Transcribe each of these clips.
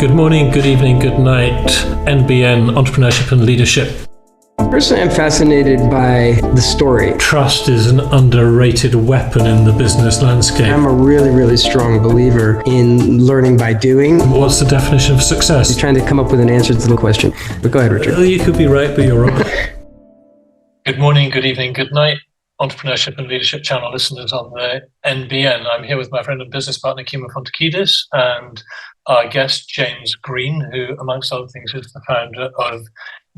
Good morning, good evening, good night, NBN, Entrepreneurship and Leadership. Personally, I'm fascinated by the story. Trust is an underrated weapon in the business landscape. I'm a really, really strong believer in learning by doing. What's the definition of success? You're trying to come up with an answer to the question. But go ahead, Richard. You could be right, but you're wrong. Good morning, good evening, good night, Entrepreneurship and Leadership channel listeners on the NBN. I'm here with my friend and business partner, Kimon and our guest, James Green, who, amongst other things, is the founder of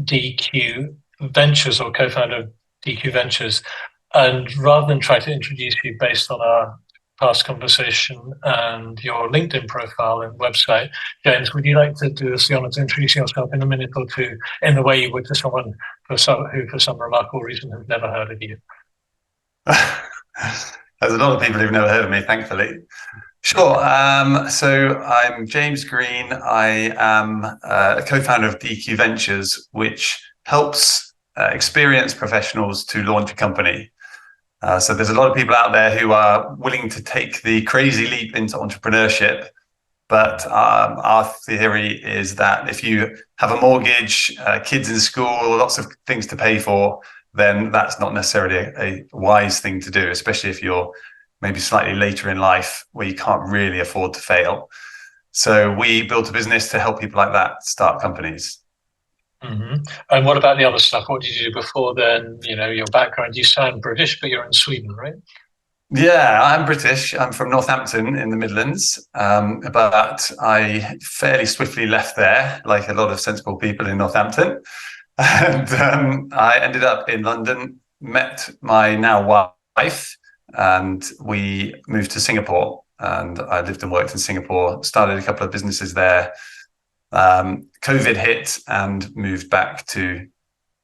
DQ Ventures, or co-founder of DQ Ventures. And rather than try to introduce you based on our past conversation and your LinkedIn profile and website, James, would you like to do us the honor to introduce yourself in a minute or two in the way you would to someone who, for some remarkable reason, has never heard of you? There's a lot of people who've never heard of me, thankfully. Sure. So I'm James Green. I am a co-founder of DQ Ventures, which helps experienced professionals to launch a company. So there's a lot of people out there who are willing to take the crazy leap into entrepreneurship. But our theory is that if you have a mortgage, kids in school, lots of things to pay for, then that's not necessarily a wise thing to do, especially if you're maybe slightly later in life where you can't really afford to fail. So we built a business to help people like that start companies. Mm-hmm. And what about the other stuff? What did you do before then? You know, your background, you sound British, but you're in Sweden, right? Yeah, I'm British. I'm from Northampton in the Midlands, but I fairly swiftly left there, like a lot of sensible people in Northampton. And I ended up in London, met my now wife, and we moved to Singapore. And I lived and worked in Singapore, started a couple of businesses there. COVID hit and moved back to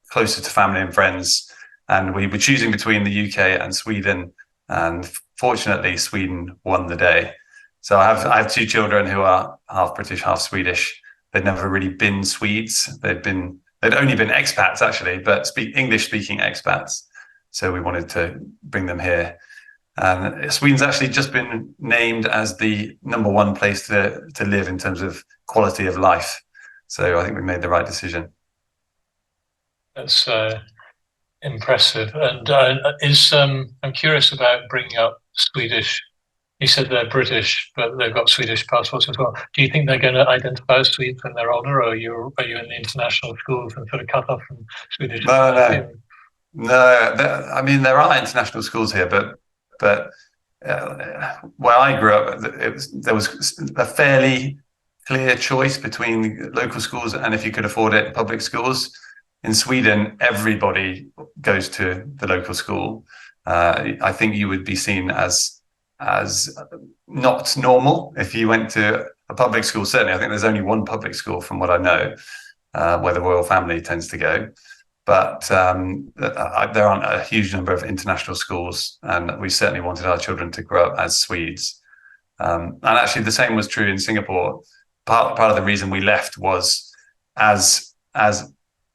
closer to family and friends. And we were choosing between the UK and Sweden. And fortunately, Sweden won the day. So I have two children who are half British, half Swedish. They'd never really been Swedes. They'd only been expats, actually, but English-speaking expats. So we wanted to bring them here. And Sweden's actually just been named as the #1 place to live in terms of quality of life. So I think we made the right decision. That's impressive. And I'm curious about bringing up Swedish. You said they're British, but they've got Swedish passports as well. Do you think they're going to identify as Swedes when they're older, or are you in the international schools and sort of cut off from Swedish? No. I mean, there are international schools here, but where I grew up, there was a fairly clear choice between local schools and, if you could afford it, public schools. In Sweden, everybody goes to the local school. I think you would be seen as not normal if you went to a public school. Certainly, I think there's only one public school from what I know, where the royal family tends to go. But there aren't a huge number of international schools, and we certainly wanted our children to grow up as Swedes. And actually, the same was true in Singapore. Part of the reason we left was as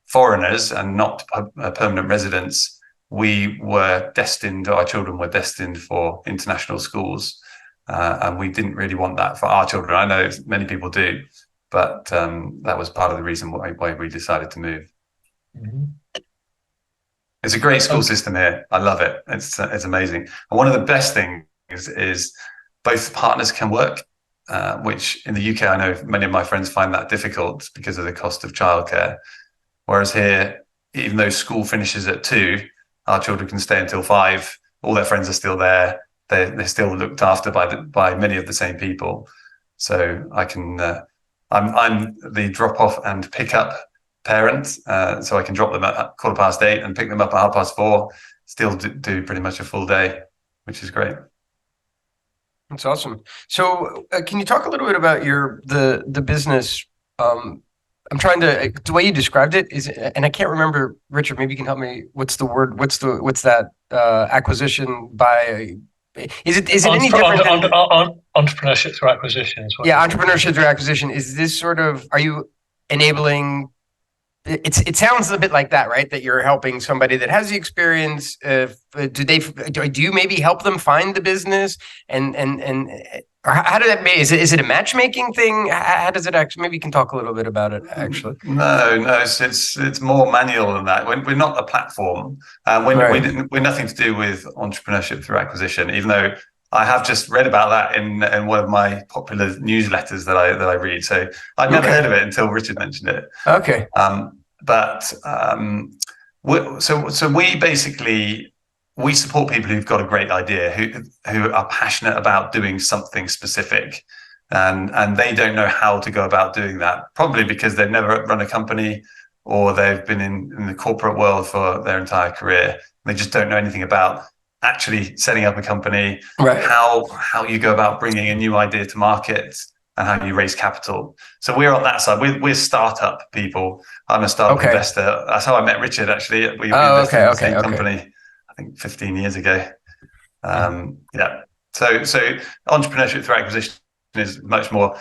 foreigners and not permanent residents, our children were destined for international schools. And we didn't really want that for our children. I know many people do, but that was part of the reason why we decided to move. Mm-hmm. It's a great school system here. I love it. It's amazing. And one of the best things is both partners can work, which in the UK, I know many of my friends find that difficult because of the cost of childcare. Whereas here, even though school finishes at 2, our children can stay until 5. All their friends are still there. They're still looked after by many of the same people. So I can, I'm the drop off and pick up parent, so I can drop them at 8:15 and pick them up at 4:30. Still do pretty much a full day, which is great. That's awesome. So can you talk a little bit about the business? I'm trying to, the way you described it is, and I can't remember, Richard, maybe you can help me. What's that acquisition by? Is it any different than entrepreneurship through acquisition? Yeah, entrepreneurship through acquisition. Is this sort of, are you enabling? It sounds a bit like that, right? That you're helping somebody that has the experience. Do you maybe help them find the business and Or how did that be? Is it a matchmaking thing? How does it actually? Maybe you can talk a little bit about it. Actually, No, it's more manual than that. We're not a platform. We're nothing to do with entrepreneurship through acquisition. Even though I have just read about that in one of my popular newsletters that I read. So I'd never heard of it until Richard mentioned it. Okay. So we basically we support people who've got a great idea, who are passionate about doing something specific, and they don't know how to go about doing that, probably because they've never run a company or they've been in the corporate world for their entire career. They just don't know anything about actually setting up a company, right. how you go about bringing a new idea to market, and how you raise capital. So we're on that side. We're startup people. I'm a startup investor. That's how I met Richard, actually. We invested in the same company, I think 15 years ago. Yeah. So entrepreneurship through acquisition is much more,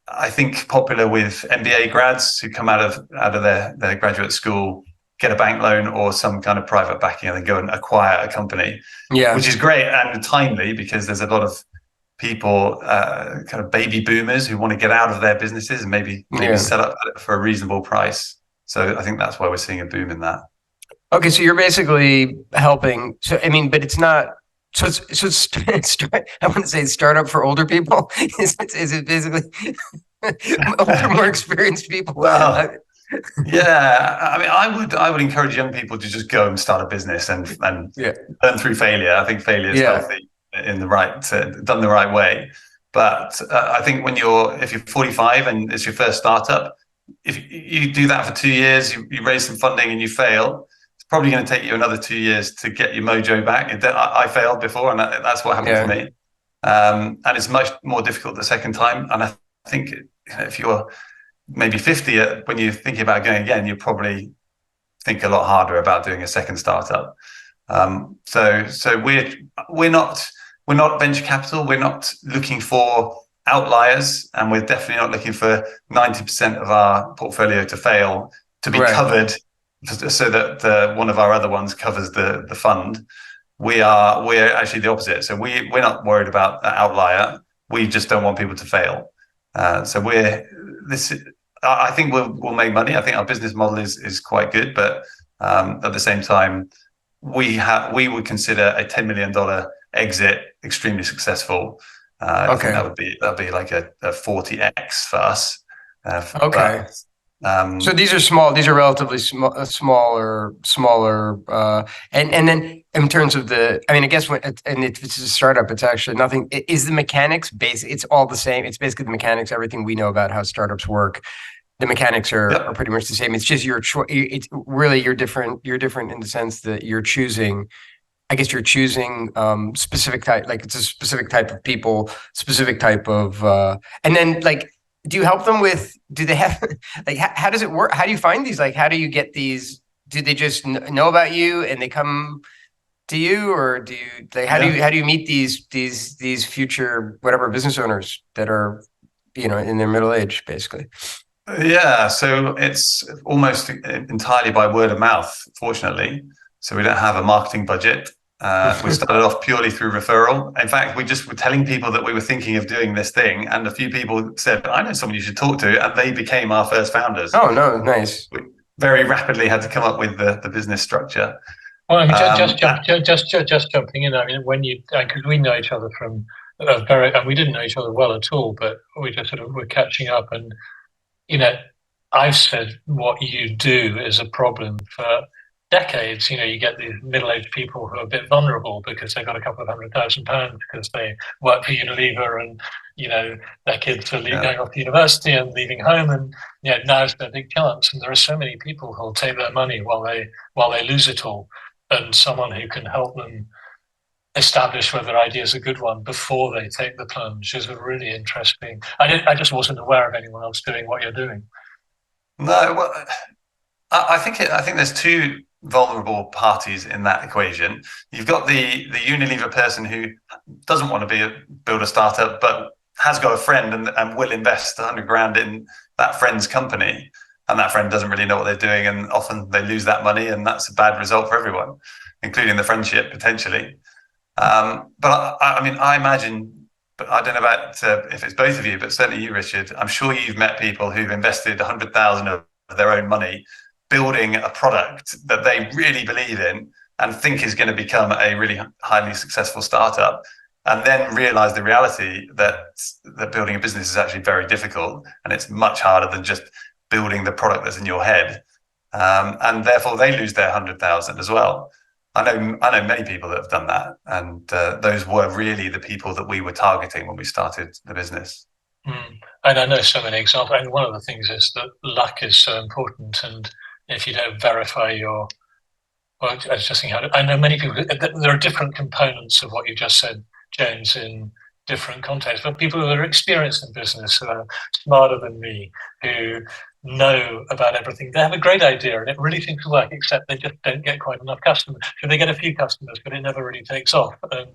I think, popular with MBA grads who come out of their graduate school, get a bank loan or some kind of private backing, and then go and acquire a company. Yeah. Which is great and timely, because there's a lot of people, kind of baby boomers, who want to get out of their businesses and maybe set up for a reasonable price. So I think that's why we're seeing a boom in that. Okay, so you're basically helping. So I mean, but it's not. So it's I wouldn't say startup for older people. Is it basically older, more experienced people? Well, yeah. I mean, I would encourage young people to just go and start a business and learn through failure. I think failure is healthy in done the right way. But I think if you're 45 and it's your first startup, if you do that for 2 years, you raise some funding and you fail, it's probably going to take you another 2 years to get your mojo back. I failed before, and that's what happened to me. And it's much more difficult the second time. And I think if you're maybe 50, when you're thinking about going again, you probably think a lot harder about doing a second startup. So we're not venture capital. We're not looking for outliers, and we're definitely not looking for 90% of our portfolio to fail to be covered, so that one of our other ones covers the fund. We're actually the opposite. So we're not worried about that outlier. We just don't want people to fail. I think we'll make money. I think our business model is quite good, but at the same time, we would consider a $10 million exit extremely successful. I think that'd be like a 40x for us. So these are small. These are relatively smaller. And then in terms of I guess if it's a startup, it's actually nothing. Is the mechanics basic? It's all the same. It's basically the mechanics. Everything we know about how startups work, the mechanics are pretty much the same. It's just your choice. It's really you're different. You're different in the sense that you're choosing. I guess you're choosing specific type. Like it's a specific type of people, specific type of, and then like. Do you help them with, do they have, like, how does it work? How do you find these? Like, how do you get these? Do they just know about you and they come to you, or do you, like, how do you meet these future, whatever, business owners that are, in their middle age, basically? Yeah. So it's almost entirely by word of mouth, fortunately. So we don't have a marketing budget. We started off purely through referral. In fact, we just were telling people that we were thinking of doing this thing, and a few people said, "I know someone you should talk to," and they became our first founders. Oh no, nice! We very rapidly had to come up with the business structure. Well, I mean, just jumping in. I mean, because we know each other from and we didn't know each other well at all, but we just sort of were catching up, and I've said what you do is a problem for decades. You get these middle-aged people who are a bit vulnerable because they've got a couple of £100,000 because they work for Unilever, and their kids are going off to university and leaving home, and now's their big chance. And there are so many people who'll take their money while they lose it all, and someone who can help them establish whether their idea is a good one before they take the plunge is a really interesting. I just wasn't aware of anyone else doing what you're doing. No, well, I think there's two vulnerable parties in that equation. You've got the Unilever person who doesn't want to build a startup, but has got a friend and will invest 100 grand in that friend's company, and that friend doesn't really know what they're doing, and often they lose that money, and that's a bad result for everyone, including the friendship potentially. But I mean, I imagine but I don't know about if it's both of you, but certainly you, Richard. I'm sure you've met people who've invested 100,000 of their own money building a product that they really believe in and think is going to become a really highly successful startup, and then realize the reality that building a business is actually very difficult, and it's much harder than just building the product that's in your head. And therefore they lose their 100,000 as well. I know many people that have done that, and those were really the people that we were targeting when we started the business. And I know so many examples. And one of the things is that luck is so important, and if you don't verify your, well, I was just thinking, I know many people. There are different components of what you just said, James, in different contexts. But people who are experienced in business, who are smarter than me, who know about everything, they have a great idea and it really seems to work, except they just don't get quite enough customers. So they get a few customers, but it never really takes off. And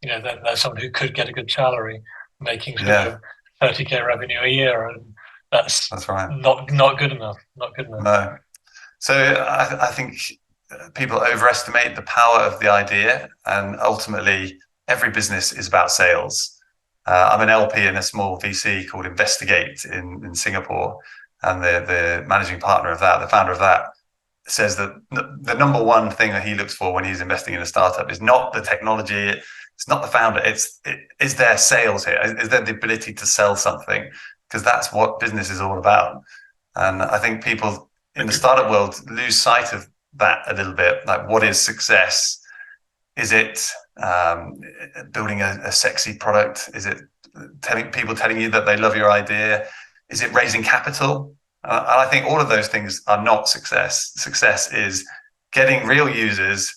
then there's someone who could get a good salary, making sort of 30k revenue a year, and that's right. Not good enough. Not good enough. No. So I think people overestimate the power of the idea, and ultimately every business is about sales. I'm an LP in a small VC called Investigate in Singapore, and the managing partner of that, the founder of that, says that the number one thing that he looks for when he's investing in a startup is not the technology, it's not the founder, is there sales here? Is there the ability to sell something? Because that's what business is all about. And I think people in the startup world lose sight of that a little bit. Like, what is success? Is it building a sexy product? Is it telling you that they love your idea? Is it raising capital? And I think all of those things are not success. Success is getting real users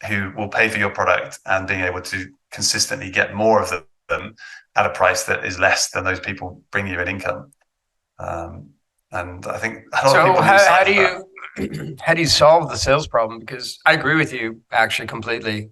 who will pay for your product and being able to consistently get more of them at a price that is less than those people bring you in income. And I think a lot of people how do you solve the sales problem? Because I agree with you actually completely.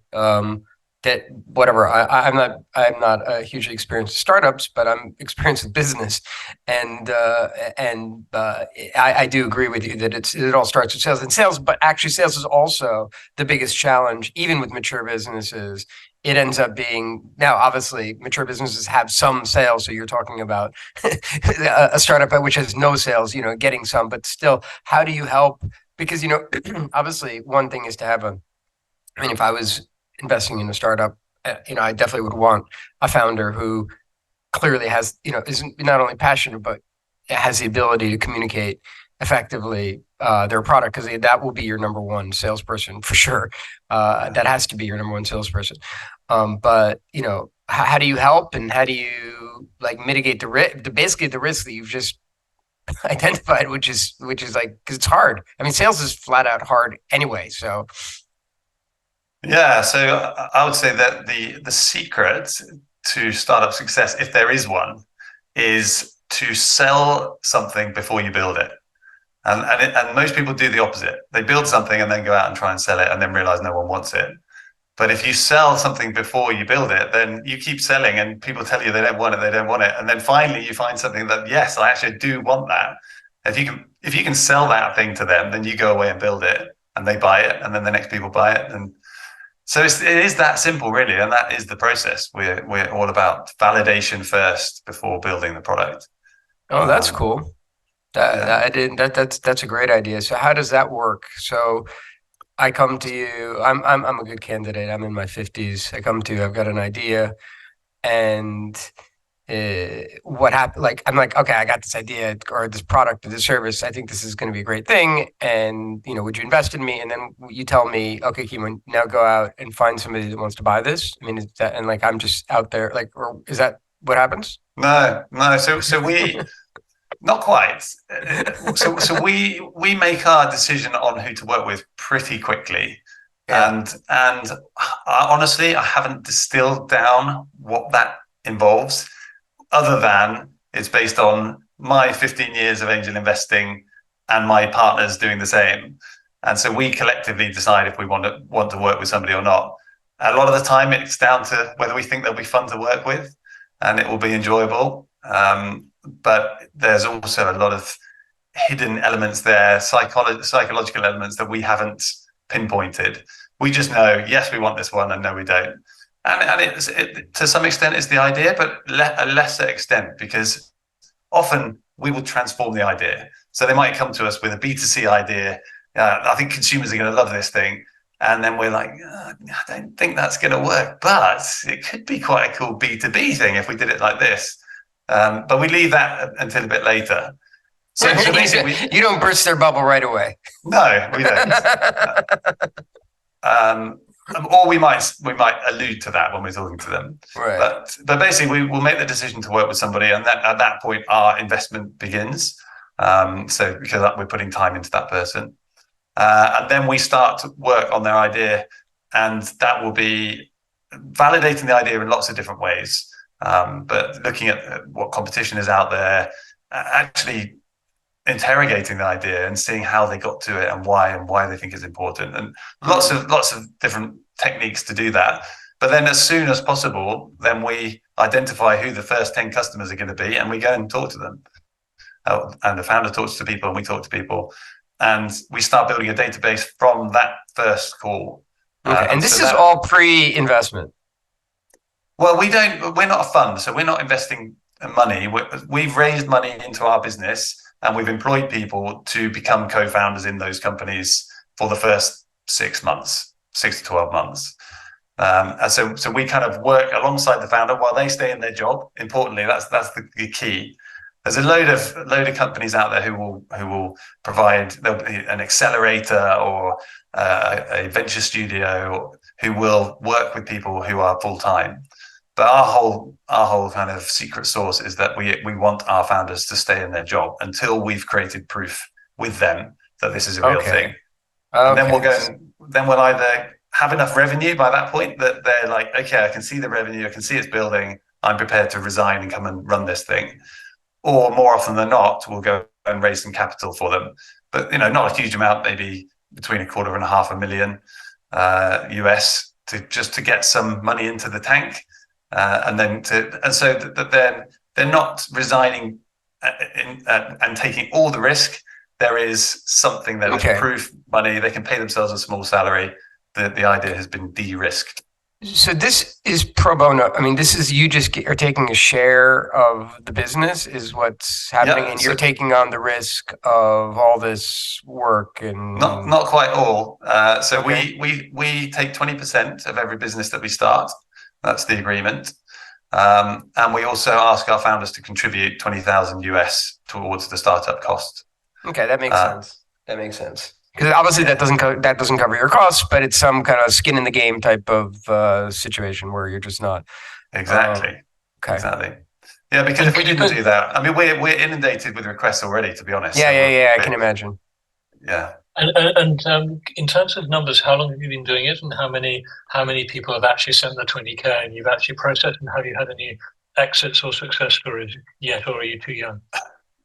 That whatever, I'm not a hugely experienced in startups, but I'm experienced in business, and I do agree with you that it all starts with sales, but actually sales is also the biggest challenge, even with mature businesses. It ends up being, now obviously mature businesses have some sales, so you're talking about a startup which has no sales, getting some, but still, how do you help? Because obviously one thing is to have if I was investing in a startup, I definitely would want a founder who clearly has, is not only passionate, but has the ability to communicate effectively their product, because that will be your number one salesperson for sure. That has to be your number one salesperson. But how do you help, and how do you mitigate the risk, basically the risk that you've just identified, which is like, because it's hard. I mean, sales is flat out hard anyway. So. Yeah, so I would say that the secret to startup success, if there is one, is to sell something before you build it. And most people do the opposite. They build something and then go out and try and sell it and then realize no one wants it. But if you sell something before you build it, then you keep selling and people tell you they don't want it. And then finally you find something that, yes, I actually do want that. If you can sell that thing to them, then you go away and build it and they buy it, and then the next people buy it. And so it is that simple, really, and that is the process. We're all about validation first before building the product. Oh, that's cool. That's a great idea. So how does that work? So I come to you. I'm a good candidate. I'm in my 50s. I come to you. I've got an idea, and what happened? I'm like, okay, I got this idea or this product or this service. I think this is going to be a great thing. And, would you invest in me? And then you tell me, okay, Kimon, now go out and find somebody that wants to buy this. I mean, is that, and I'm just out there, or is that what happens? No. So we, not quite. So we make our decision on who to work with pretty quickly. Yeah. And honestly, I haven't distilled down what that involves, other than it's based on my 15 years of angel investing and my partners doing the same. And so we collectively decide if we want to work with somebody or not. A lot of the time it's down to whether we think they'll be fun to work with and it will be enjoyable. But there's also a lot of hidden elements there, psychological elements that we haven't pinpointed. We just know, yes, we want this one, and no, we don't. And to some extent it's the idea, but a lesser extent, because often we will transform the idea. So they might come to us with a B2C idea. I think consumers are going to love this thing. And then we're like, I don't think that's going to work, but it could be quite a cool B2B thing if we did it like this. But we leave that until a bit later. So basically, you don't burst their bubble right away. No, we don't. Or we might allude to that when we're talking to them. Right. But basically, we will make the decision to work with somebody, and at that point, our investment begins. So because we're putting time into that person, and then we start to work on their idea, and that will be validating the idea in lots of different ways. But looking at what competition is out there, actually interrogating the idea and seeing how they got to it and why they think it's important, and lots of different techniques to do that. But then as soon as possible, then we identify who the first 10 customers are going to be, and we go and talk to them. And the founder talks to people, and we talk to people, and we start building a database from that first call. Okay. And this is all pre-investment. Well, we're not a fund, so we're not investing money. We've raised money into our business, and we've employed people to become co-founders in those companies for the first 6 to 12 months. And so we kind of work alongside the founder while they stay in their job. Importantly, that's the key. There's a load of companies out there who will provide an accelerator or a venture studio who will work with people who are full time. But our whole kind of secret sauce is that we want our founders to stay in their job until we've created proof with them that this is a real thing. And then we'll either have enough revenue by that point that they're like, okay, I can see the revenue, I can see it's building, I'm prepared to resign and come and run this thing. Or more often than not, we'll go and raise some capital for them. But not a huge amount, maybe between $250,000 and $500,000 US to get some money into the tank. So that they're not resigning and taking all the risk. There is something that is proof money. They can pay themselves a small salary. The idea has been de-risked. So this is pro bono. I mean, this is you just are taking a share of the business is what's happening, and you're taking on the risk of all this work and not quite all. We take 20% of every business that we start. That's the agreement. And we also ask our founders to contribute $20,000 US towards the startup cost. Okay, that makes sense. That makes sense. Because obviously that doesn't cover your costs, but it's some kind of skin in the game type of situation where you're just not. Exactly. Exactly. Yeah, because if we didn't do that, I mean, we're inundated with requests already, to be honest. Yeah, I can imagine. Yeah. And in terms of numbers, how long have you been doing it, and how many people have actually sent the 20K and you've actually processed, and have you had any exits or success stories yet, or are you too young?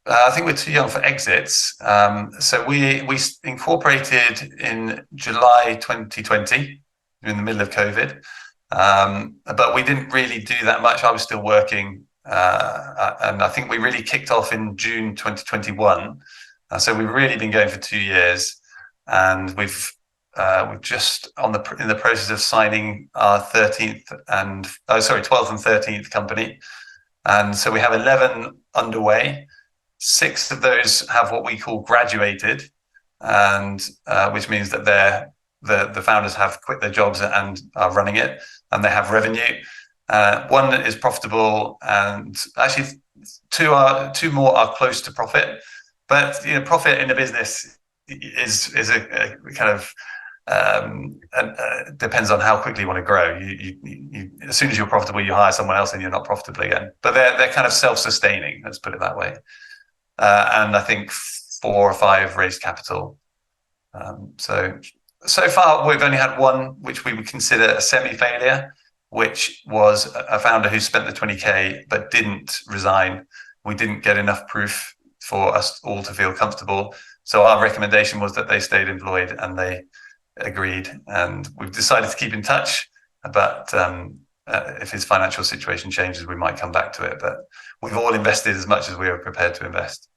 I think we're too young for exits. So we incorporated in July 2020, in the middle of COVID, but we didn't really do that much. I was still working, and I think we really kicked off in June 2021. So we've really been going for 2 years, and we've just in the process of signing our 12th and 13th company, and so we have 11 underway. 6 of those have what we call graduated, and which means that the founders have quit their jobs and are running it, and they have revenue. One is profitable, and actually two more are close to profit. But profit in a business is a kind of depends on how quickly you want to grow. You as soon as you're profitable, you hire someone else, and you're not profitable again. But they're kind of self-sustaining. Let's put it that way. And I think 4 or 5 raised capital. So far, we've only had one, which we would consider a semi-failure, which was a founder who spent the 20K but didn't resign. We didn't get enough proof for us all to feel comfortable. So our recommendation was that they stayed employed, and they agreed. And we've decided to keep in touch. But if his financial situation changes, we might come back to it. But we've all invested as much as we were prepared to invest.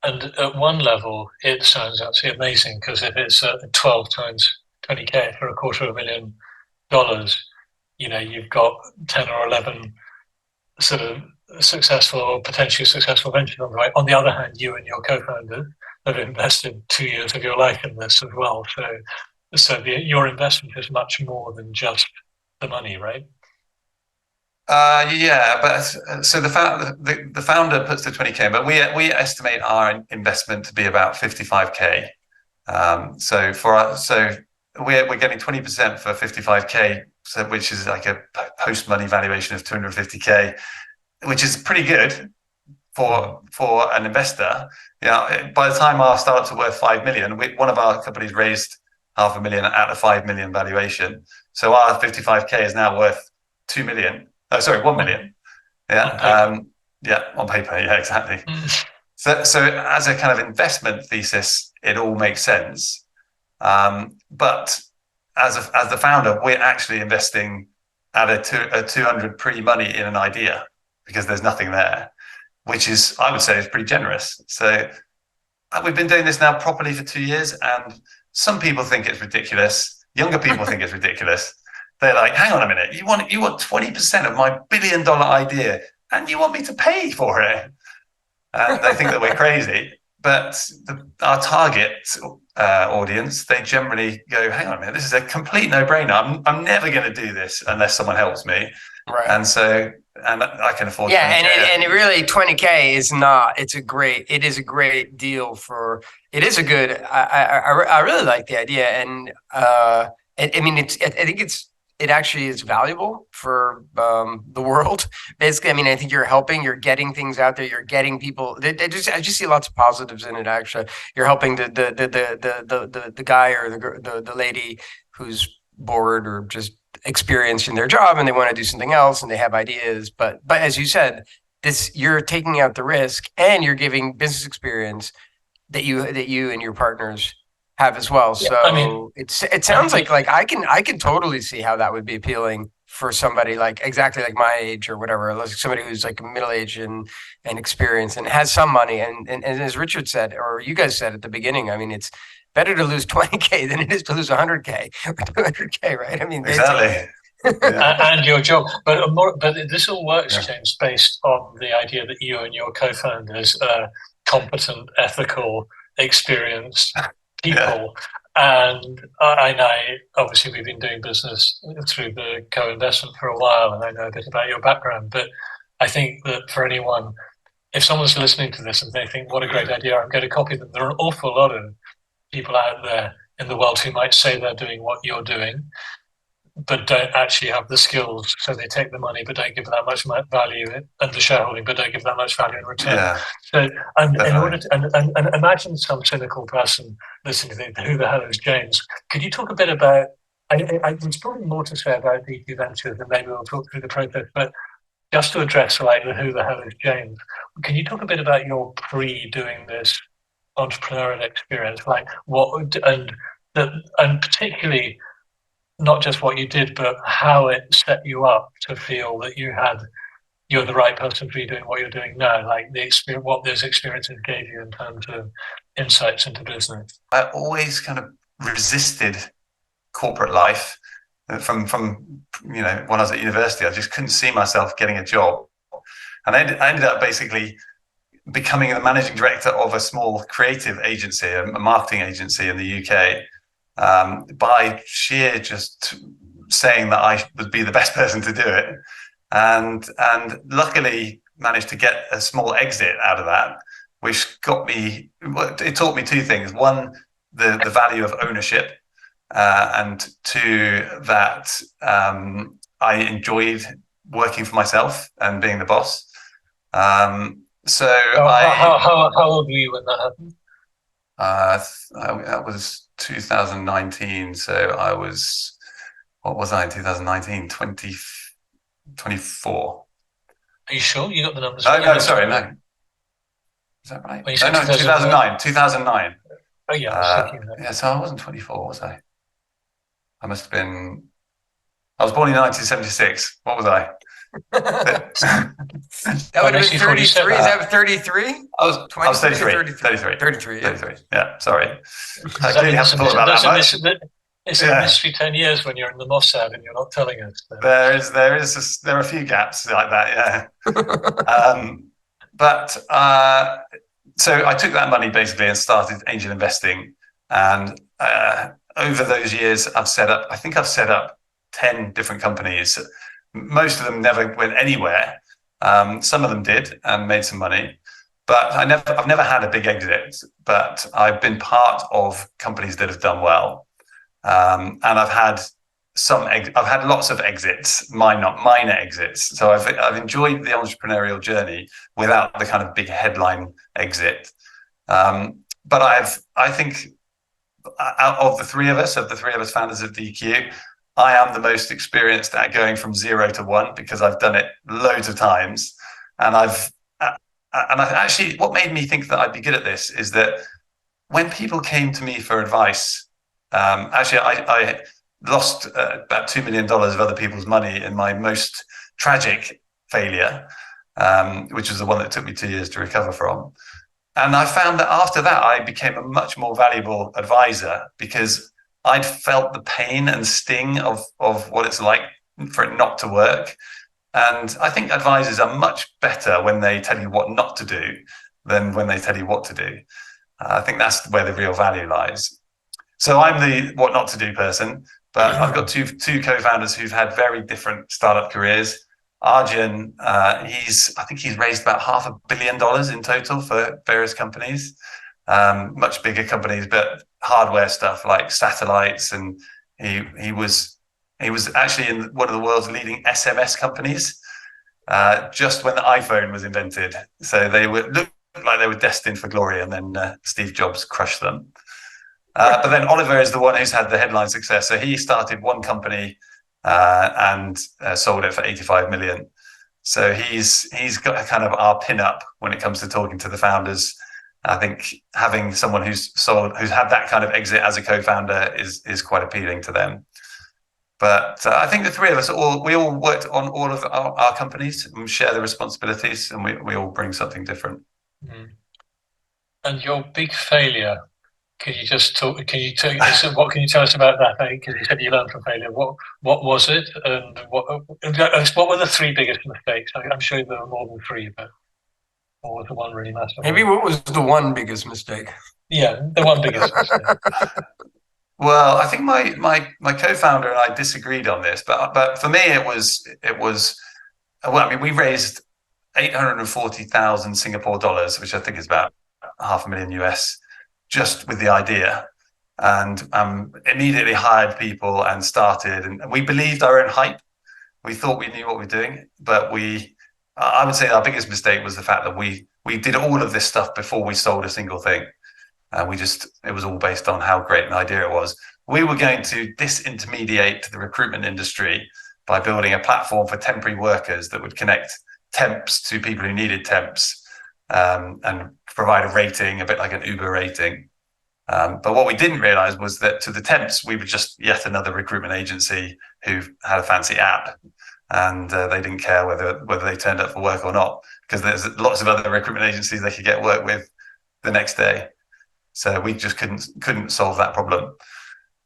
And at one level, it sounds absolutely amazing, because if it's 12 times 20K for $250,000, you've got 10 or 11 sort of successful or potentially successful ventures on the way. On the other hand, you and your co-founder have invested 2 years of your life in this as well. So your investment is much more than just the money, right? Yeah, but so the founder puts the 20K, but we estimate our investment to be about 55K. So we're getting 20% for 55K, so which is like a post money valuation of 250K, which is pretty good for an investor. By the time our startups are worth 5 million, one of our companies raised 500,000 at a 5 million valuation. So our 55K is now worth 2 million. Oh, sorry, 1 million. Yeah. On paper. Yeah, exactly. So as a kind of investment thesis, it all makes sense. But as the founder, we're actually investing at a 200 pre-money in an idea because there's nothing there, which is, I would say, is pretty generous. So we've been doing this now properly for 2 years, and some people think it's ridiculous. Younger people think it's ridiculous. They're like, hang on a minute, you want 20% of my $1 billion idea and you want me to pay for it? And they think that we're crazy. But our target audience, they generally go, hang on a minute, this is a complete no-brainer. I'm never going to do this unless someone helps me. Right. And I can afford. Yeah, and it really 20K is not. It is a great deal for. It is a good. I really like the idea, and I mean, I think it actually is valuable for the world. Basically, I mean, I think you're getting things out there. You're getting people. I just see lots of positives in it. Actually, you're helping the guy or the lady who's bored or just experienced in their job and they want to do something else and they have ideas. But as you said, you're taking out the risk and you're giving business experience that you and your partners have as well. So I mean, it sounds like I can totally see how that would be appealing for somebody exactly like my age or whatever, like somebody who's like middle age and experienced and has some money. And as Richard said, or you guys said at the beginning, I mean, it's better to lose 20K than it is to lose 100K or 200K, right? I mean, exactly. And your job, but this all works, James, based on the idea that you and your co-founders are competent, ethical, experienced people. And I obviously we've been doing business through the co-investment for a while, and I know a bit about your background. But I think that for anyone, if someone's listening to this and they think, what a great idea, I'm going to copy them, there are an awful lot of people out there in the world who might say they're doing what you're doing, but don't actually have the skills. So they take the money, but don't give that much value, and the shareholding, but don't give that much value in return. Yeah, so in order to, and imagine some cynical person listening to think, who the hell is James? Could you talk a bit about, there's probably more to say about DT Ventures, and maybe we'll talk through the process, but just to address the who the hell is James, can you talk a bit about your pre-doing this entrepreneurial experience, like what, and particularly not just what you did, but how it set you up to feel that you're the right person to be doing what you're doing now, like the experience, what those experiences gave you in terms of insights into business. I always kind of resisted corporate life from when I was at university. I just couldn't see myself getting a job, and I ended up basically becoming the managing director of a small creative agency, a marketing agency in the UK. By sheer just saying that I would be the best person to do it, and luckily managed to get a small exit out of that, which taught me two things: one, the value of ownership, and two, that I enjoyed working for myself and being the boss. So how old were you when that happened? That was 2019. So I was, what was I in 2019? 24. Are you sure you got the numbers? Oh, no, sorry, no. Is that right? No, 2009. 2009. Oh, yeah. Yeah, so I wasn't 24, was I? I must have been. I was born in 1976. What was I? That would have been 33. Is that 33? I was 33. 33. 33. Yeah. 33. Yeah, sorry. I clearly haven't thought about that much. It's a mystery 10 years when you're in the Mossad and you're not telling us. So. There are a few gaps like that, yeah. But so I took that money basically and started angel investing. And over those years, I've set up 10 different companies. Most of them never went anywhere. Some of them did and made some money. But I've never had a big exit, but I've been part of companies that have done well. And I've had lots of exits, minor exits. So I've enjoyed the entrepreneurial journey without the kind of big headline exit. But I think out of the three of us founders of DQ, I am the most experienced at going from 0 to 1 because I've done it loads of times. And what made me think that I'd be good at this is that when people came to me for advice, I lost about $2 million of other people's money in my most tragic failure, which was the one that took me 2 years to recover from. And I found that after that, I became a much more valuable advisor because I'd felt the pain and sting of what it's like for it not to work. And I think advisors are much better when they tell you what not to do than when they tell you what to do. I think that's where the real value lies. So I'm the what not to do person, but I've got two co-founders who've had very different startup careers. Arjun, I think he's raised about $500 million in total for various companies, much bigger companies, but hardware stuff like satellites. And he was actually in one of the world's leading SMS companies just when the iPhone was invented. So they looked like they were destined for glory, and then Steve Jobs crushed them. But then Oliver is the one who's had the headline success. So he started one company and sold it for 85 million. So he's got kind of our pin-up when it comes to talking to the founders. I think having someone who's had that kind of exit as a co-founder is quite appealing to them. But I think the three of us we all worked on all of our companies and share the responsibilities, and we all bring something different. Mm. And your big failure. Can you just talk? What can you tell us about that? Because you said you learned from failure. What was it, and what were the three biggest mistakes? I'm sure there were more than three, but what was the one really massive? Maybe what was the one biggest mistake? Yeah, the one biggest mistake. Well, I think my co-founder and I disagreed on this, but for me it was well, I mean, we raised 840,000 Singapore dollars, which I think is about $500,000 US. Just with the idea, and immediately hired people and started, and we believed our own hype. We thought we knew what we were doing, but I would say our biggest mistake was the fact that we did all of this stuff before we sold a single thing. It was all based on how great an idea it was. We were going to disintermediate the recruitment industry by building a platform for temporary workers that would connect temps to people who needed temps. And provide a rating, a bit like an Uber rating. But what we didn't realize was that to the temps, we were just yet another recruitment agency who had a fancy app, and they didn't care whether they turned up for work or not, because there's lots of other recruitment agencies they could get work with the next day. So we just couldn't solve that problem.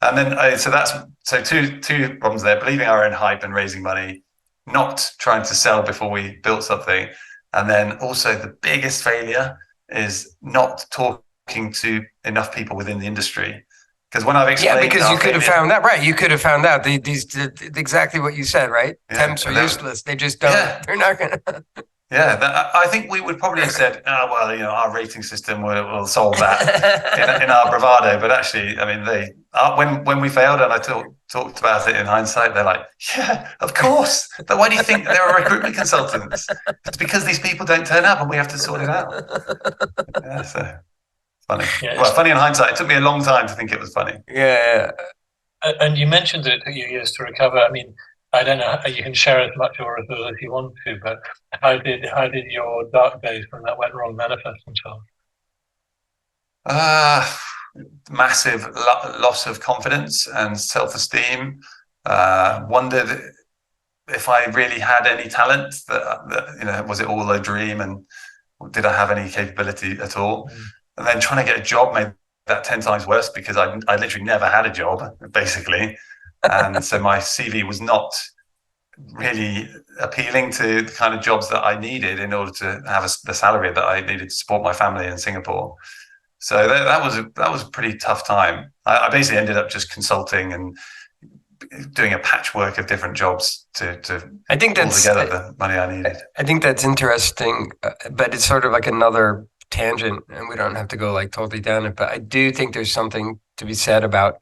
And then so two problems there: believing our own hype and raising money, not trying to sell before we built something. And then also the biggest failure is not talking to enough people within the industry. Because when I've explained, because you could have found that, right? You could have found out these exactly what you said, right? Yeah, temps are useless. They just don't. Yeah. They're not going to. Yeah, I think we would probably have said, "Oh, well, our rating system will solve that in our bravado." But actually, I mean, when we failed, and I talked about it in hindsight, they're like, "Yeah, of course. But why do you think there are recruitment consultants? It's because these people don't turn up, and we have to sort it out." Yeah, so funny. Yeah, well, funny in hindsight. It took me a long time to think it was funny. Yeah. And you mentioned it took you years to recover. I mean, I don't know. You can share as much or as little as you want to, but how did your dark days when that went wrong manifest themselves? Massive loss of confidence and self-esteem. Wondered if I really had any talent. That was it all a dream, and did I have any capability at all? And then trying to get a job made that 10 times worse because I literally never had a job, basically. And so my CV was not really appealing to the kind of jobs that I needed in order to have the salary that I needed to support my family in Singapore. So that was a pretty tough time. I basically ended up just consulting and doing a patchwork of different jobs to I think pull that's together the money I needed. I think that's interesting, but it's sort of like another tangent, and we don't have to go like totally down it. But I do think there's something to be said about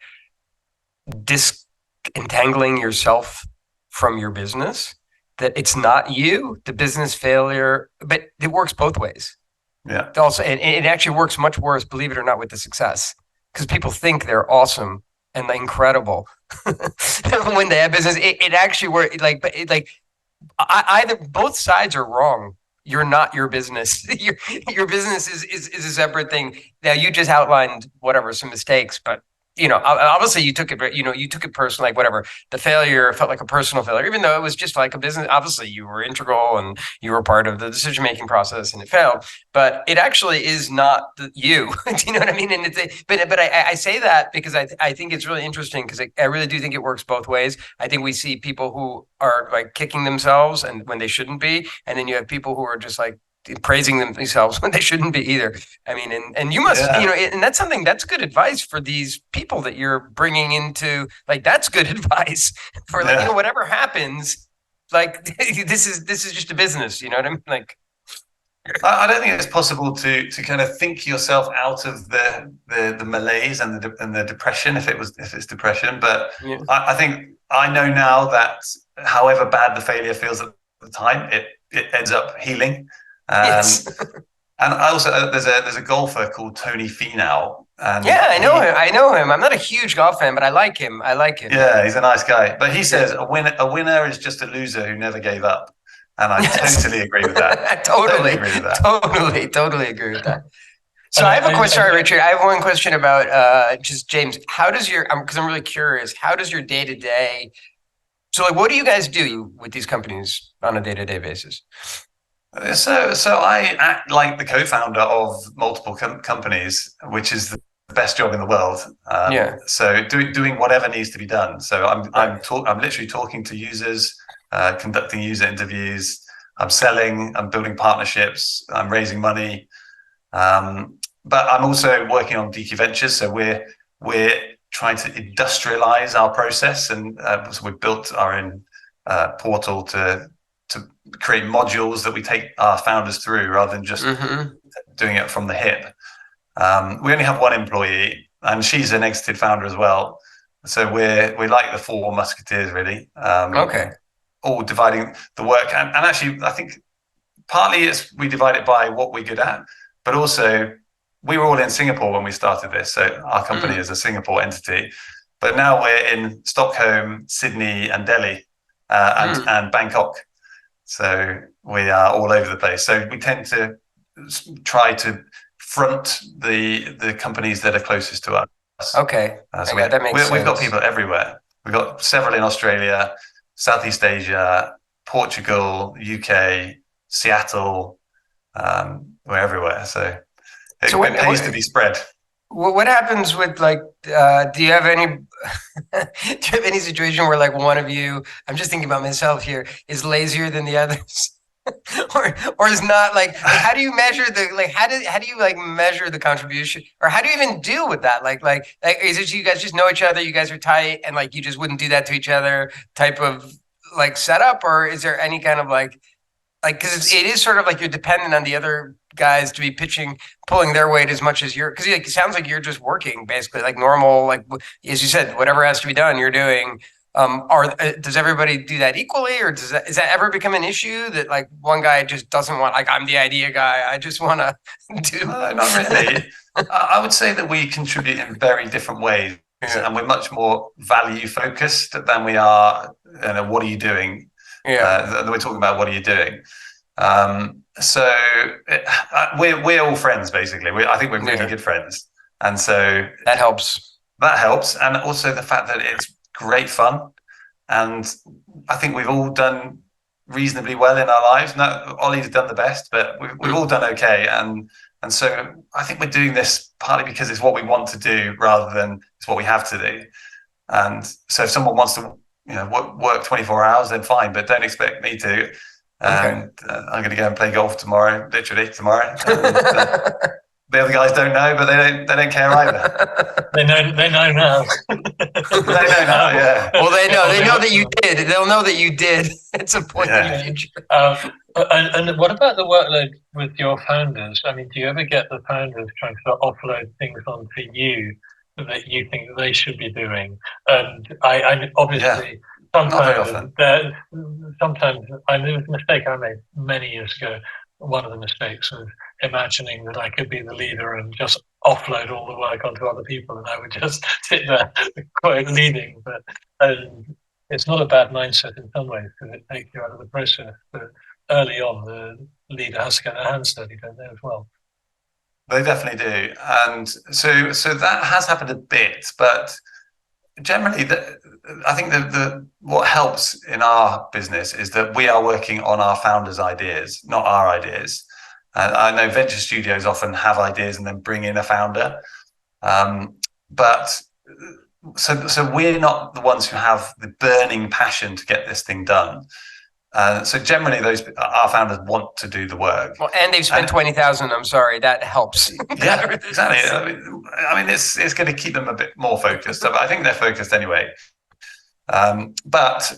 disentangling yourself from your business. That it's not you, the business failure, but it works both ways. Yeah. Also, and it actually works much worse, believe it or not, with the success, because people think they're awesome and incredible when they have business. It actually works either both sides are wrong. You're not your business. Your business is a separate thing. Now you just outlined some mistakes, but obviously you took it personally, like whatever. The failure felt like a personal failure, even though it was just like a business. Obviously you were integral and you were part of the decision-making process and it failed, but it actually is not you. Do you know what I mean? And but I say that because I think it's really interesting because I really do think it works both ways. I think we see people who are like kicking themselves and when they shouldn't be. And then you have people who are just like praising themselves when they shouldn't be either. I mean, and you must, and that's good advice for these people that you're bringing into, like, that's good advice for like, whatever happens, like, this is just a business, you know what I mean? Like, I don't think it's possible to kind of think yourself out of the malaise and the depression if it's depression. But I think I know now that however bad the failure feels at the time, it ends up healing. Yes. And I also there's a golfer called Tony Finau. And I know him. I'm not a huge golf fan, but I like him. Yeah, he's a nice guy. But he says a winner is just a loser who never gave up. And I totally agree with that. Totally agree with that. Totally agree with that. So I have a question. Sorry, Richard. I have one question about just James. How does because I'm really curious, how does your day-to-day, so like what do you guys do with these companies on a day-to-day basis? So I act like the co-founder of multiple companies, which is the best job in the world. So doing whatever needs to be done. So I'm literally talking to users, conducting user interviews. I'm selling. I'm building partnerships. I'm raising money. But I'm also working on DQ Ventures. So we're trying to industrialize our process, and so we've built our own portal to create modules that we take our founders through rather than just doing it from the hip. We only have one employee, and she's an exited founder as well. So we're like the four musketeers, really. All dividing the work, and actually, I think partly we divide it by what we're good at, but also we were all in Singapore when we started this. So our company is a Singapore entity, but now we're in Stockholm, Sydney, and Delhi, and Bangkok. So we are all over the place. So we tend to try to front the companies that are closest to us. That makes sense. We've got people everywhere. We've got several in Australia, Southeast Asia, Portugal, UK, Seattle. We're everywhere. So it pays to be spread. What happens with like? Do you have any situation where like one of you? I'm just thinking about myself here. Is lazier than the others, or is not like? How do you measure how do you like measure the contribution, or how do you even deal with that? Like is it you guys just know each other? You guys are tight, and like you just wouldn't do that to each other type of like setup, or is there any kind of like because it is sort of like you're dependent on the other guys to be pulling their weight as much as because it sounds like you're just working basically like normal, like as you said, whatever has to be done, you're doing. Does everybody do that equally, or is that ever become an issue that like one guy just doesn't want, like, I'm the idea guy, I just want to do? Not really. I would say that we contribute in very different ways, and we're much more value focused than we are. What are you doing? We're talking about what are you doing. So we're all friends basically. I think we're really good friends, and so that helps. And also the fact that it's great fun, and I think we've all done reasonably well in our lives. No, Ollie's done the best, but we've all done okay, and And so I think we're doing this partly because it's what we want to do rather than it's what we have to do. And so if someone wants to, work 24 hours, then fine, but don't expect me to. And I'm going to go and play golf tomorrow, literally tomorrow. And, the other guys don't know, but they don't care either. They know now. They know now, yeah. Well, they know that you did. They'll know that you did at some point in the future. And what about the workload with your founders? I mean, do you ever get the founders trying to offload things onto you that you think they should be doing? And I obviously sometimes there was a mistake I made many years ago. One of the mistakes was imagining that I could be the leader and just offload all the work onto other people, and I would just sit there quite leading. But it's not a bad mindset in some ways because it takes you out of the process. But early on, the leader has to get their hands dirty, don't they, as well? They definitely do, and so that has happened a bit, but generally, I think that what helps in our business is that we are working on our founders' ideas, not our ideas. And I know venture studios often have ideas and then bring in a founder, but so we're not the ones who have the burning passion to get this thing done. So generally, our founders want to do the work. Well, and they've spent 20,000. I'm sorry, that helps. Yeah, exactly. I mean, it's going to keep them a bit more focused. So I think they're focused anyway. But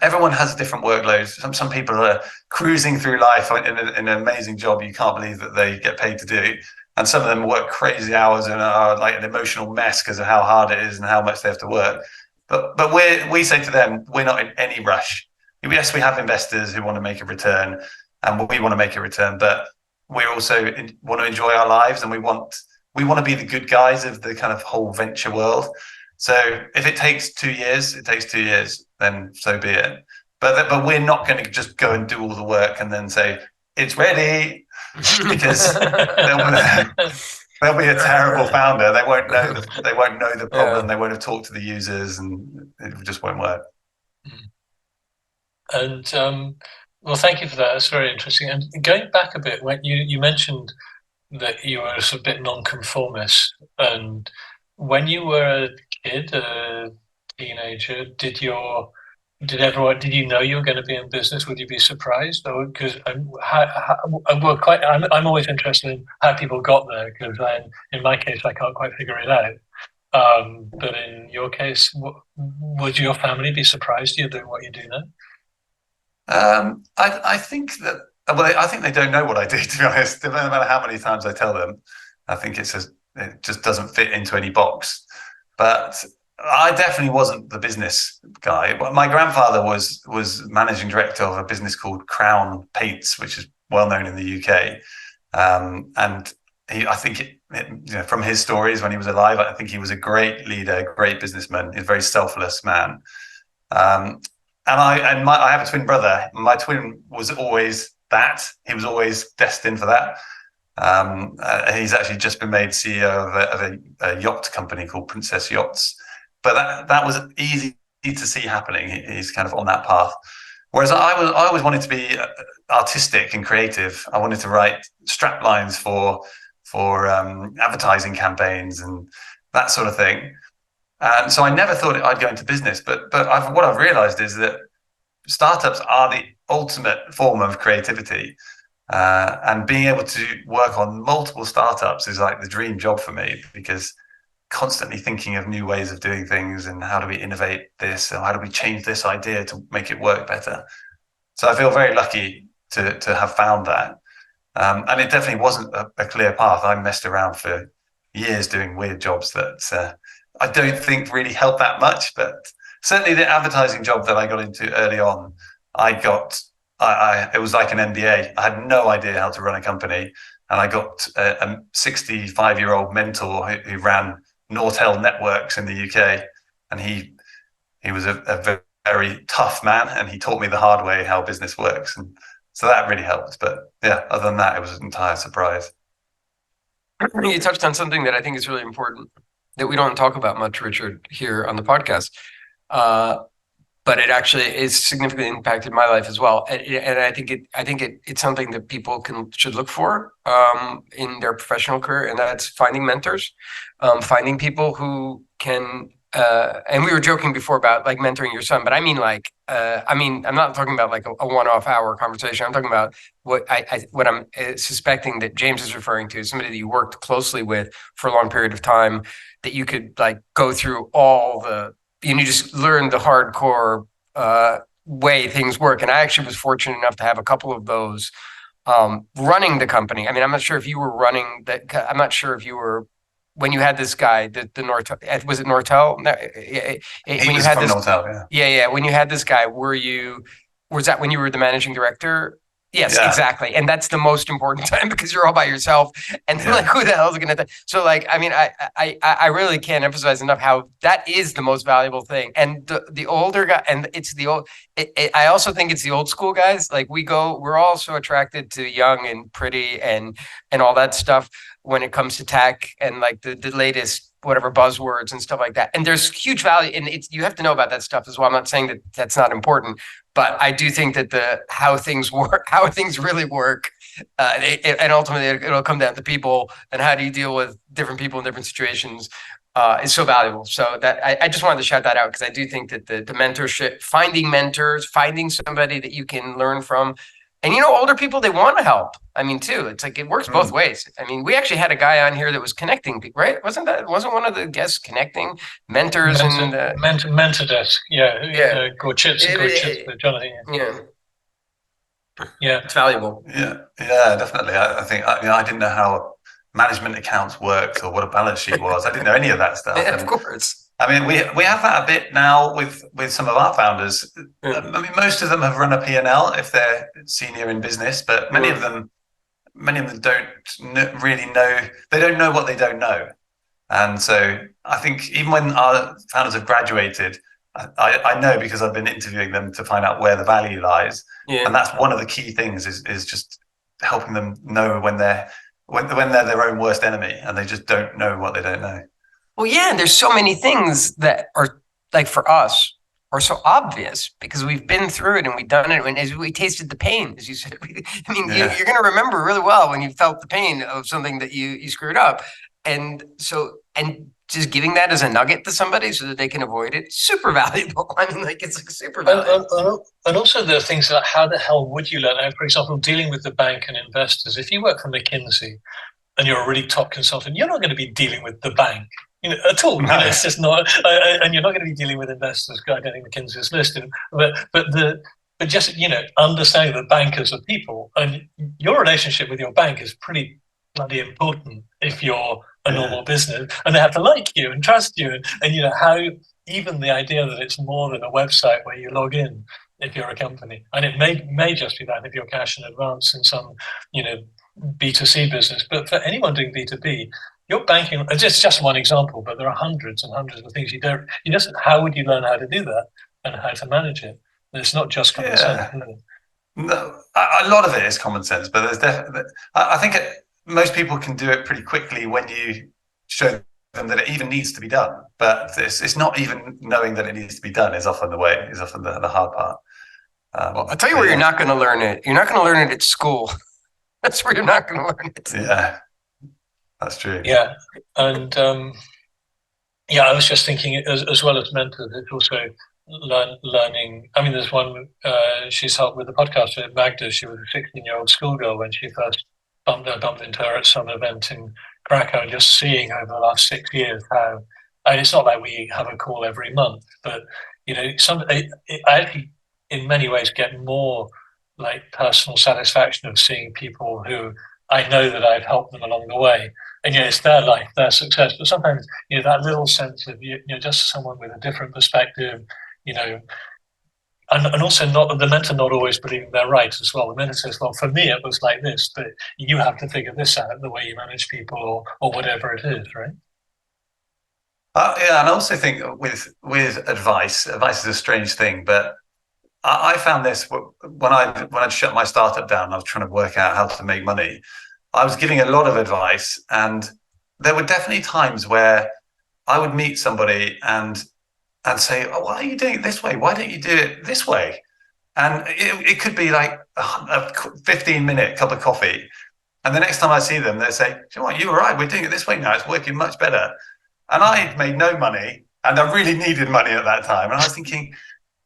everyone has a different workload. Some people are cruising through life in an amazing job you can't believe that they get paid to do, and some of them work crazy hours and are like an emotional mess because of how hard it is and how much they have to work. But we say to them, we're not in any rush. Yes, we have investors who want to make a return, and we want to make a return, but we also want to enjoy our lives, and we want to be the good guys of the kind of whole venture world. So if it takes 2 years, it takes 2 years, then so be it. But we're not going to just go and do all the work and then say it's ready, because they'll be a terrible founder. They won't know the problem. They won't have talked to the users, and it just won't work. And well, thank you for that. That's very interesting. And going back a bit, when you mentioned that you were a bit non-conformist, and when you were a kid, a teenager, did you know you were going to be in business? Would you be surprised? Or because I'm always interested in how people got there, because in my case I can't quite figure it out. But in your case, would your family be surprised you're doing what you do now? I think that. Well, I think they don't know what I do, to be honest. No matter how many times I tell them, I think it just doesn't fit into any box. But I definitely wasn't the business guy. My grandfather was managing director of a business called Crown Paints, which is well known in the UK. And I think from his stories when he was alive, I think he was a great leader, great businessman, a very selfless man. And I have a twin brother. My twin was always that. He was always destined for that. He's actually just been made CEO of a yacht company called Princess Yachts. But that was easy to see happening. He's kind of on that path. Whereas I always wanted to be artistic and creative. I wanted to write strap lines for advertising campaigns and that sort of thing. And so I never thought I'd go into business. But what I've realized is that startups are the ultimate form of creativity. And being able to work on multiple startups is like the dream job for me, because constantly thinking of new ways of doing things and how do we innovate this, or how do we change this idea to make it work better. So I feel very lucky to have found that. And it definitely wasn't a clear path. I messed around for years doing weird jobs that I don't think really helped that much, but certainly the advertising job that I got into early on, it was like an MBA. I had no idea how to run a company, and I got a 65-year-old mentor who ran Northampton networks in the UK, and he was a very tough man, and he taught me the hard way how business works, and so that really helped. But yeah, other than that, it was an entire surprise. You touched on something that I think is really important that we don't talk about much, Richard, here on the podcast. but it actually is significantly impacted my life as well. And I think it's something that people should look for in their professional career, and that's finding mentors, finding people who can. And we were joking before about like mentoring your son, but I mean I'm not talking about like a one-off hour conversation. I'm talking about what I'm suspecting that James is referring to, is somebody that you worked closely with for a long period of time, that you could like go through all the, you just learn the hardcore way things work. And I actually was fortunate enough to have a couple of those running the company. I mean, I'm not sure if you were running that. I'm not sure if you were, when you had this guy, the Nortel, was it Nortel? No, He was from Northampton, yeah. Yeah. When you had this guy, was that when you were the managing director? Yes, Yeah. exactly. And that's the most important time, because you're all by yourself, and like, who the hell is going to, so like, I mean, I really can't emphasize enough how that is the most valuable thing. And the older guy, and it's the old, I also think it's the old school guys. Like we're all so attracted to young and pretty and all that stuff when it comes to tech and like the latest whatever buzzwords and stuff like that. And there's huge value, and you have to know about that stuff as well. I'm not saying that that's not important, but I do think that how things work, how things really work, and ultimately it'll come down to people and how do you deal with different people in different situations, is so valuable. So that I just wanted to shout that out, because I do think that the mentorship, finding mentors, finding somebody that you can learn from. And older people, they want to help. I mean, too, it's like it works both ways. I mean, we actually had a guy on here that was connecting people, right? Wasn't one of the guests connecting mentors and mentor desk? Yeah. Gorchitz, Jonathan. Yeah, it's valuable. Yeah, definitely. I think I didn't know how management accounts worked or what a balance sheet was. I didn't know any of that stuff. Of course. I mean, we have that a bit now with some of our founders. I mean, most of them have run a P&L if they're senior in business, but many of them don't really know. They don't know what they don't know. And so I think even when our founders have graduated, I know, because I've been interviewing them to find out where the value lies. Yeah. And that's one of the key things is just helping them know when they're their own worst enemy and they just don't know what they don't know. Well, yeah, and there's so many things that are, like, for us, are so obvious because we've been through it and we've done it, and as we tasted the pain, as you said. I mean, you're going to remember really well when you felt the pain of something that you screwed up, and just giving that as a nugget to somebody so that they can avoid it, super valuable. I mean, like, it's like super valuable. And also there are things like, how the hell would you learn? For example, dealing with the bank and investors. If you work for McKinsey and you're a really top consultant, you're not going to be dealing with the bank. At all. It's just not, and you're not going to be dealing with investors. I don't think McKinsey is listed, but just understanding that bankers are people, and your relationship with your bank is pretty bloody important if you're a normal business, and they have to like you and trust you, and how even the idea that it's more than a website where you log in if you're a company, and it may just be that if you're cash in advance in some B2C business, but for anyone doing B2B. Your banking, it's just one example, but there are hundreds and hundreds of things how would you learn how to do that and how to manage it? And it's not just common sense. No, a lot of it is common sense, but there's definitely, I think most people can do it pretty quickly when you show them that it even needs to be done. But it's not even knowing that it needs to be done is often the hard part. Well, I'll tell you where you're not going to learn it. You're not going to learn it at school. That's where you're not going to learn it. Yeah. That's true. Yeah, and I was just thinking, as well as mentors, it's also learning. I mean, there's one. She's helped with the podcast with Magda. She was a 16-year-old schoolgirl when she first bumped into her at some event in Krakow. And just seeing over the last 6 years how, and it's not like we have a call every month, but I actually, in many ways, get more like personal satisfaction of seeing people who I know that I've helped them along the way. And it's their life, their success. But sometimes, that little sense of just someone with a different perspective, and also not the mentor not always believing they're right as well. The mentor says, "Well, for me it was like this, but you have to figure this out, the way you manage people or whatever it is, right?" And I also think with advice is a strange thing, but I found this when I'd shut my startup down. I was trying to work out how to make money. I was giving a lot of advice, and there were definitely times where I would meet somebody and and say, oh, why are you doing it this way? Why don't you do it this way? And it could be like a 15-minute cup of coffee. And the next time I see them, they say, you know what, you were right. We're doing it this way now. It's working much better. And I made no money, and I really needed money at that time. And I was thinking,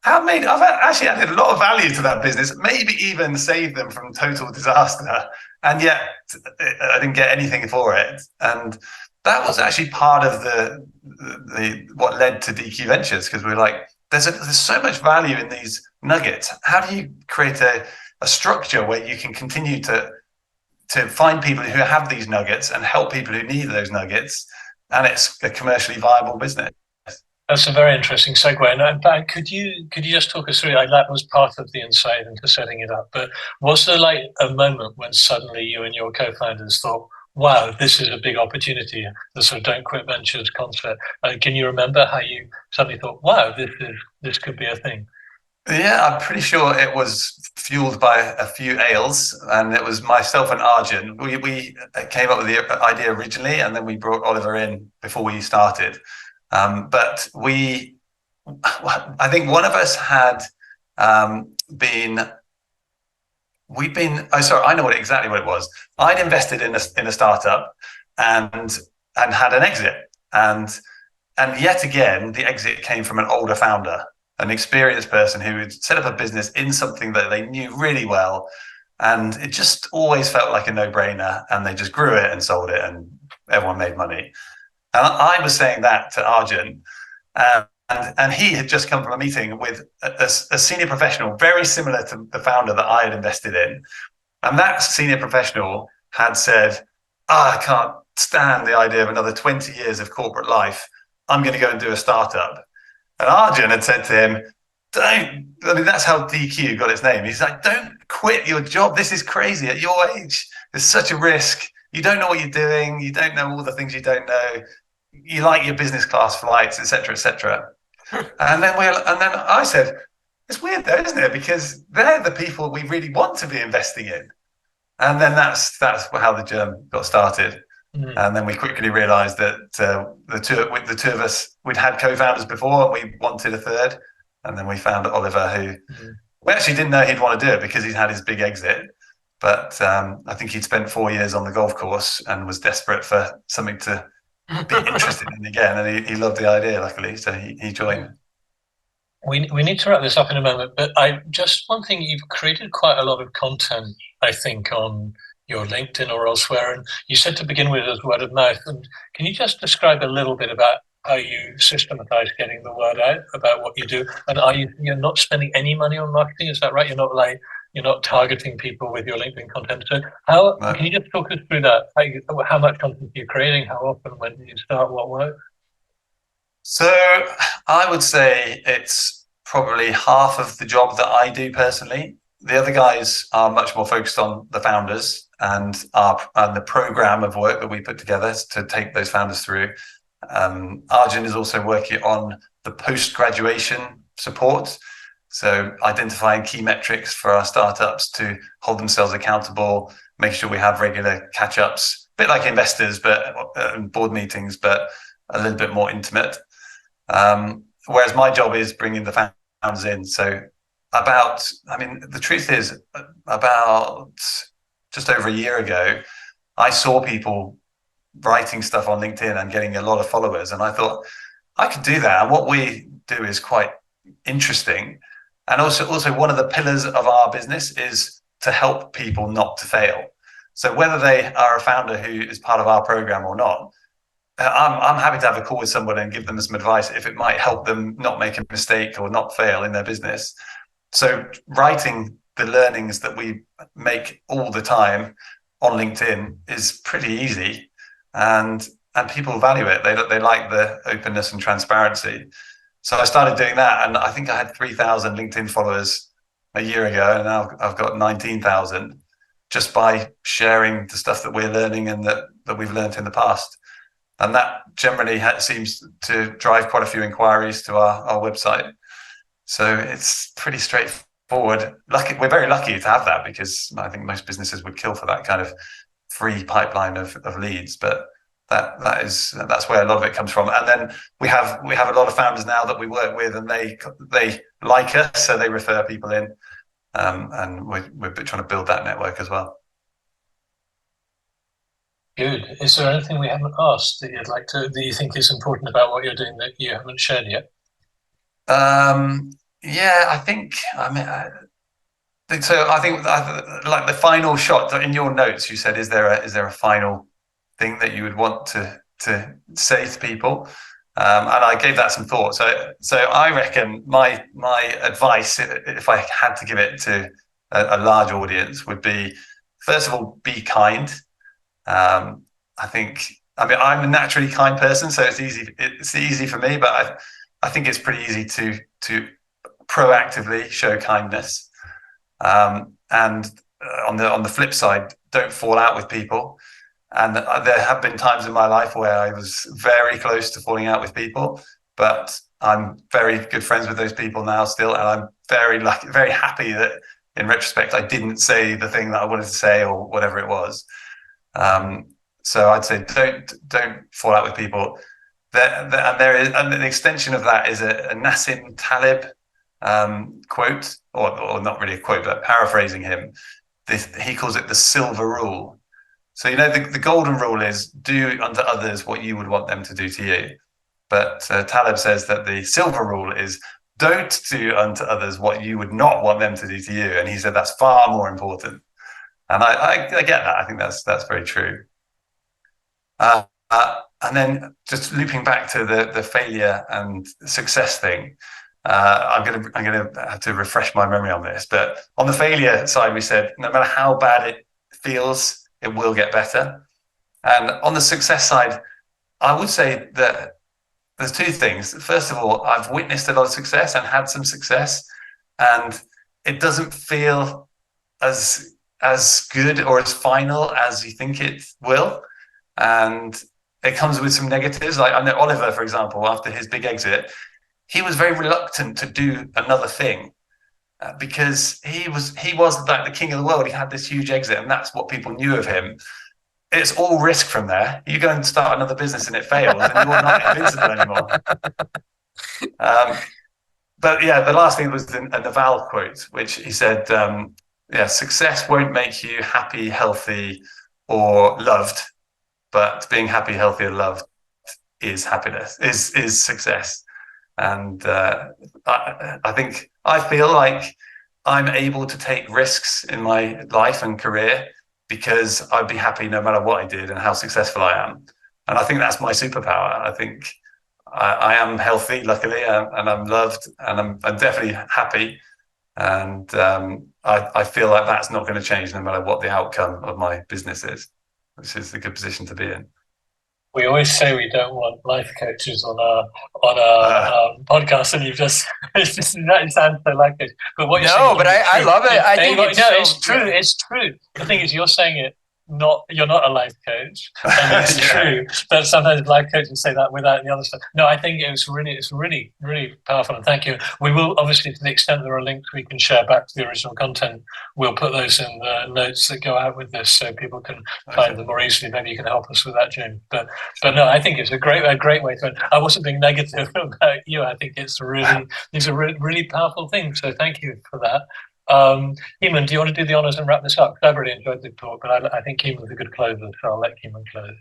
I've actually added a lot of value to that business, maybe even saved them from total disaster. And yet I didn't get anything for it. And that was actually part of the what led to DQ Ventures, because we're like, there's so much value in these nuggets. How do you create a structure where you can continue to find people who have these nuggets and help people who need those nuggets, and it's a commercially viable business? That's a very interesting segue. And in fact, could you just talk us through, like, that was part of the insight into setting it up, but was there like a moment when suddenly you and your co-founders thought, wow, this is a big opportunity, the sort of don't quit ventures concept? Can you remember how you suddenly thought, wow, this could be a thing? Yeah, I'm pretty sure it was fueled by a few ales, and it was myself and Arjun. We came up with the idea originally, and then we brought Oliver in before we started. But I think one of us had I know exactly what it was. I'd invested in a startup and had an exit, and yet again the exit came from an older founder, an experienced person who had set up a business in something that they knew really well, and it just always felt like a no-brainer, and they just grew it and sold it, and everyone made money. And I was saying that to Arjun, and he had just come from a meeting with a senior professional, very similar to the founder that I had invested in. And that senior professional had said, I can't stand the idea of another 20 years of corporate life. I'm going to go and do a startup. And Arjun had said to him, that's how DQ got its name. He's like, don't quit your job. This is crazy. At your age, there's such a risk. You don't know what you're doing. You don't know all the things you don't know. You like your business class flights, etc., etc. And then I said, it's weird though, isn't it? Because they're the people we really want to be investing in. And then that's how the journey got started. Mm-hmm. And then we quickly realized that the two of us, we'd had co-founders before, and we wanted a third. And then we found Oliver, who we actually didn't know he'd want to do it because he'd had his big exit. But I think he'd spent 4 years on the golf course and was desperate for something to be interested in again, and he loved the idea, luckily, so he joined. We need to wrap this up in a moment, but one thing, you've created quite a lot of content, I think, on your LinkedIn or elsewhere, and you said to begin with as word of mouth. And can you just describe a little bit about how you systematize getting the word out about what you do? And you're not spending any money on marketing? Is that right? You're not targeting people with your LinkedIn content. So can you just talk us through that? How much content are you creating? How often? When do you start? What works? So I would say it's probably half of the job that I do personally. The other guys are much more focused on the founders and the program of work that we put together to take those founders through. Arjun is also working on the post-graduation support. So identifying key metrics for our startups to hold themselves accountable, making sure we have regular catch-ups, a bit like investors, but board meetings, but a little bit more intimate. Whereas my job is bringing the founders in. So the truth is, about just over a year ago, I saw people writing stuff on LinkedIn and getting a lot of followers. And I thought, I could do that. And what we do is quite interesting. And also one of the pillars of our business is to help people not to fail. So whether they are a founder who is part of our program or not, I'm happy to have a call with someone and give them some advice if it might help them not make a mistake or not fail in their business. So writing the learnings that we make all the time on LinkedIn is pretty easy, and people value it. They like the openness and transparency. So I started doing that, and I think I had 3,000 LinkedIn followers a year ago, and now I've got 19,000 just by sharing the stuff that we're learning and that we've learned in the past. And that generally seems to drive quite a few inquiries to our website. So it's pretty straightforward. We're very lucky to have that, because I think most businesses would kill for that kind of free pipeline of leads. But that's where a lot of it comes from. And then we have a lot of founders now that we work with, and they like us, so they refer people in, and we're trying to build that network as well. Good. Is there anything we haven't asked that you think is important about what you're doing that you haven't shared yet? Yeah, I think like the final shot in your notes, you said, is there a final thing that you would want to say to people? And I gave that some thought. So I reckon my advice, if I had to give it to a large audience, would be, first of all, be kind. I'm a naturally kind person, so it's easy for me, but I think it's pretty easy to proactively show kindness. And on the flip side, don't fall out with people. And there have been times in my life where I was very close to falling out with people, but I'm very good friends with those people now still, and I'm very lucky, very happy that in retrospect I didn't say the thing that I wanted to say or whatever it was. So I'd say don't fall out with people. And the extension of that is a Nassim Taleb quote, or not really a quote, but paraphrasing him. He calls it the silver rule. So, the golden rule is do unto others what you would want them to do to you. But Taleb says that the silver rule is don't do unto others what you would not want them to do to you. And he said that's far more important. And I get that. I think that's very true. And then just looping back to the failure and success thing, I'm gonna have to refresh my memory on this. But on the failure side, we said no matter how bad it feels, it will get better. And on the success side, I would say that there's two things. First of all, I've witnessed a lot of success and had some success, and it doesn't feel as good or as final as you think it will. And it comes with some negatives. Like I know Oliver, for example, after his big exit, he was very reluctant to do another thing. Because he was like the king of the world. He had this huge exit, and that's what people knew of him. It's all risk from there. You go and start another business and it fails, and you're not invincible anymore. But yeah, the last thing was a Naval quote, which he said, success won't make you happy, healthy, or loved, but being happy, healthy, and loved is happiness, is success. And I feel like I'm able to take risks in my life and career because I'd be happy no matter what I did and how successful I am. And I think that's my superpower. I think I am healthy, luckily, and I'm loved, and I'm definitely happy. And I feel like that's not going to change no matter what the outcome of my business is, which is a good position to be in. We always say we don't want life coaches on our podcast, and you've just it sounds so like it. But what you're saying, but I love it. I think it's true. Yeah. It's true. The thing is, you're saying it. You're not a life coach, and it's true. But sometimes life coaches say that without the other stuff. No, I think it's really powerful, and thank you. We will obviously, to the extent there are links we can share back to the original content, we'll put those in the notes that go out with this, so people can find them more easily. Maybe you can help us with that, Jim. But no, I think it's a great way to. I wasn't being negative about you. I think these are really powerful things. So thank you for that. Kimon, do you want to do the honors and wrap this up? I've really enjoyed the talk, but I think Kimon's a good closer, so I'll let Kimon close.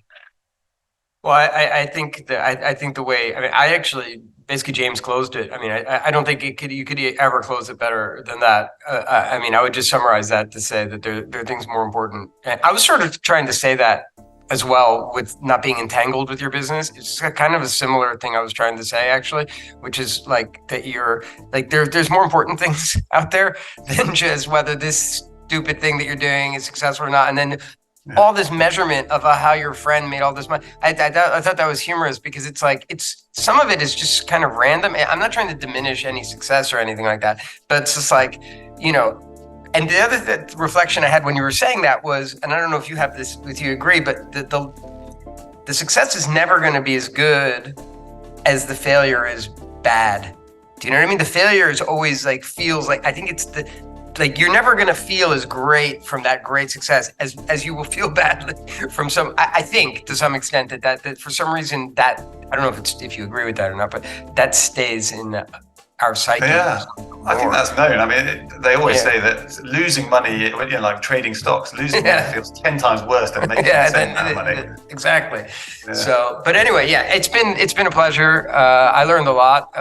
Well, I think the way, I actually basically James closed it. I don't think you could ever close it better than that. I would just summarize that to say that there are things more important. And I was sort of trying to say that as well with not being entangled with your business. It's kind of a similar thing I was trying to say, actually, which is like that you're like there's more important things out there than just whether this stupid thing that you're doing is successful or not. And then all this measurement of how your friend made all this money. I thought that was humorous because it's like some of it is just kind of random. I'm not trying to diminish any success or anything like that, but it's just like, And the other reflection I had when you were saying that was, and I don't know if you have this, if you agree, but the success is never going to be as good as the failure is bad. Do you know what I mean? The failure is always feels like, I think it's like you're never going to feel as great from that great success as you will feel badly from some, I think to some extent that for some reason that, I don't know if you agree with that or not, but that stays in our psyche. Yeah, I think that's known. I mean, they always say that losing money, like trading stocks, losing money feels 10 times worse than making the same amount of money. Exactly. Yeah. So, but anyway, it's been a pleasure. I learned a lot.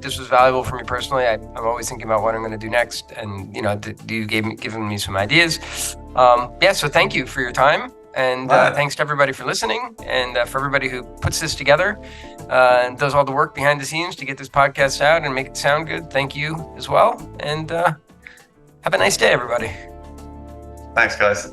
This was valuable for me personally. I'm always thinking about what I'm going to do next, and you given me some ideas. So thank you for your time. And thanks to everybody for listening, and for everybody who puts this together and does all the work behind the scenes to get this podcast out and make it sound good. Thank you as well. And have a nice day, everybody. Thanks, guys.